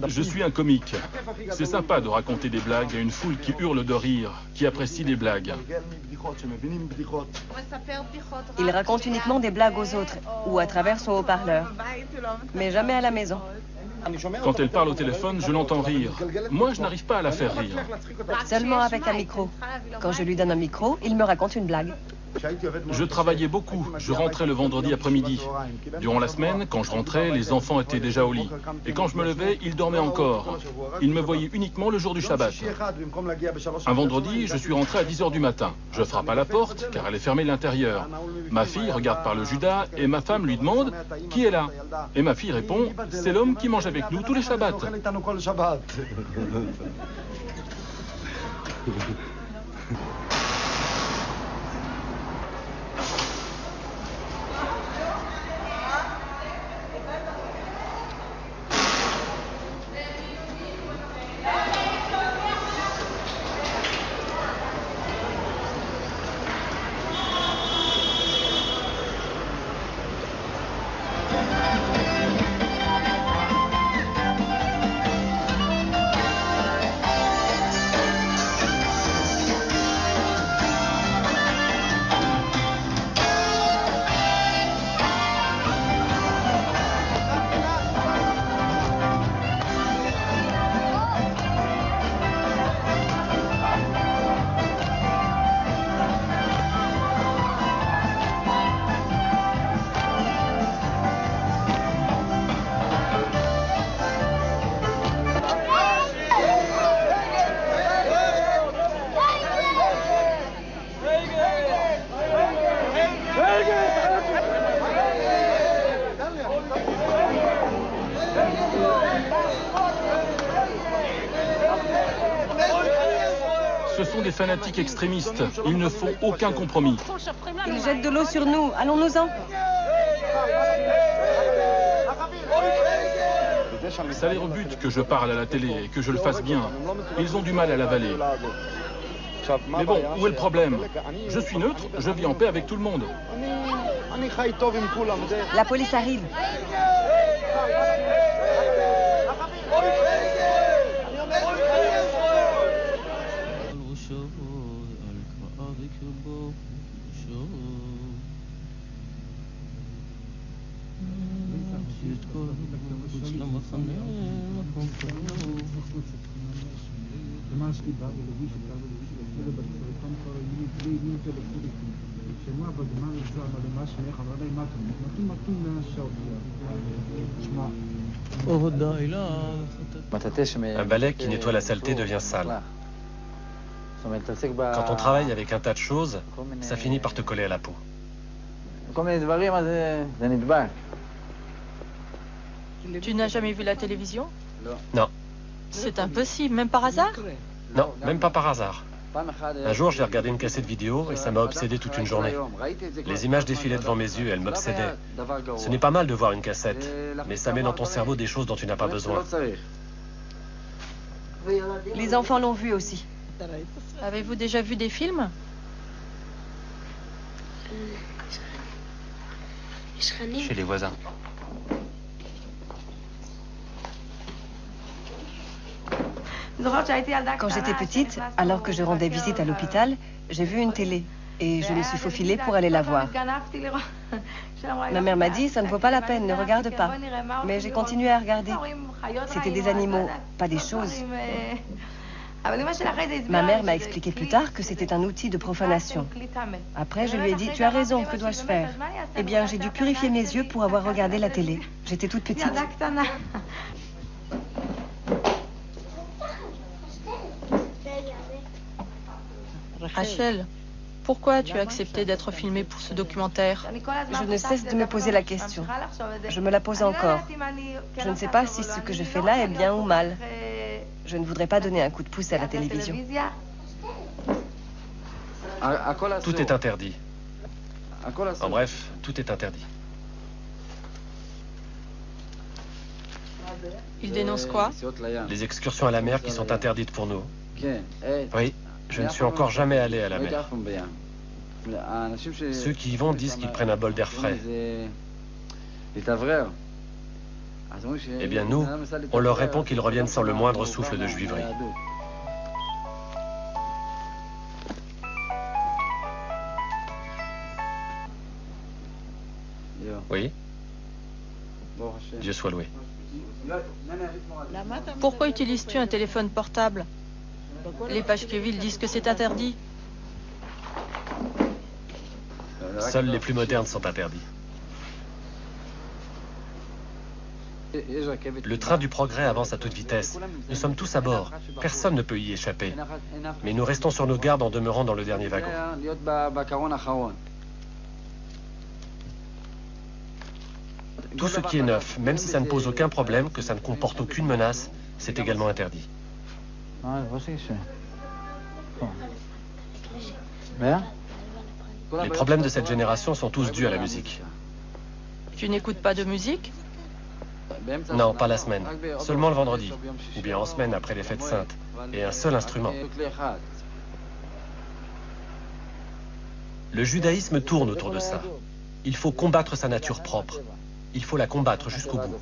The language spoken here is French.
Je suis un comique. C'est sympa de raconter des blagues à une foule qui hurle de rire, qui apprécie les blagues. Il raconte uniquement des blagues aux autres ou à travers son haut-parleur, mais jamais à la maison. Quand elle parle au téléphone, je l'entends rire. Moi, je n'arrive pas à la faire rire. Seulement avec un micro. Quand je lui donne un micro, il me raconte une blague. Je travaillais beaucoup. Je rentrais le vendredi après-midi. Durant la semaine, quand je rentrais, les enfants étaient déjà au lit. Et quand je me levais, ils dormaient encore. Ils me voyaient uniquement le jour du Shabbat. Un vendredi, je suis rentré à 10 h du matin. Je frappe à la porte, car elle est fermée de l'intérieur. Ma fille regarde par le Judas et ma femme lui demande « Qui est là ?» Et ma fille répond « C'est l'homme qui mange avec nous tous les Shabbats. » Ce sont des fanatiques extrémistes. Ils ne font aucun compromis. Ils jettent de l'eau sur nous. Allons-nous-en. Ça les rebute que je parle à la télé et que je le fasse bien. Ils ont du mal à l'avaler. Mais bon, où est le problème? Je suis neutre, je vis en paix avec tout le monde. La police arrive. Un balai qui nettoie la saleté devient sale. Quand on travaille avec un tas de choses, ça finit par te coller à la peau. Tu n'as jamais vu la télévision? Non. C'est impossible, même par hasard? Non, même pas par hasard. Un jour, j'ai regardé une cassette vidéo et ça m'a obsédé toute une journée. Les images défilaient devant mes yeux, elles m'obsédaient. Ce n'est pas mal de voir une cassette, mais ça met dans ton cerveau des choses dont tu n'as pas besoin. Les enfants l'ont vu aussi. Avez-vous déjà vu des films? Chez les voisins. Quand j'étais petite, alors que je rendais visite à l'hôpital, j'ai vu une télé et je me suis faufilée pour aller la voir. Ma mère m'a dit, ça ne vaut pas la peine, ne regarde pas. Mais j'ai continué à regarder. C'était des animaux, pas des choses. Ma mère m'a expliqué plus tard que c'était un outil de profanation. Après, je lui ai dit, tu as raison, que dois-je faire? Eh bien, j'ai dû purifier mes yeux pour avoir regardé la télé. J'étais toute petite. Rachel, pourquoi tu as accepté d'être filmée pour ce documentaire? Je ne cesse de me poser la question. Je me la pose encore. Je ne sais pas si ce que je fais là est bien ou mal. Je ne voudrais pas donner un coup de pouce à la télévision. Tout est interdit. En bref, tout est interdit. Il dénonce quoi? Les excursions à la mer qui sont interdites pour nous. Oui, je ne suis encore jamais allé à la mer. Ceux qui y vont disent qu'ils prennent un bol d'air frais. Eh bien nous, on leur répond qu'ils reviennent sans le moindre souffle de juiverie. Oui? Dieu soit loué. Pourquoi utilises-tu un téléphone portable? Les Pashkevils disent que c'est interdit. Seuls les plus modernes sont interdits. Le train du progrès avance à toute vitesse. Nous sommes tous à bord. Personne ne peut y échapper. Mais nous restons sur nos gardes en demeurant dans le dernier wagon. Tout ce qui est neuf, même si ça ne pose aucun problème, que ça ne comporte aucune menace, c'est également interdit. Les problèmes de cette génération sont tous dus à la musique. Tu n'écoutes pas de musique? Non, pas la semaine. Seulement le vendredi. Ou bien en semaine après les fêtes saintes. Et un seul instrument. Le judaïsme tourne autour de ça. Il faut combattre sa nature propre. Il faut la combattre jusqu'au bout.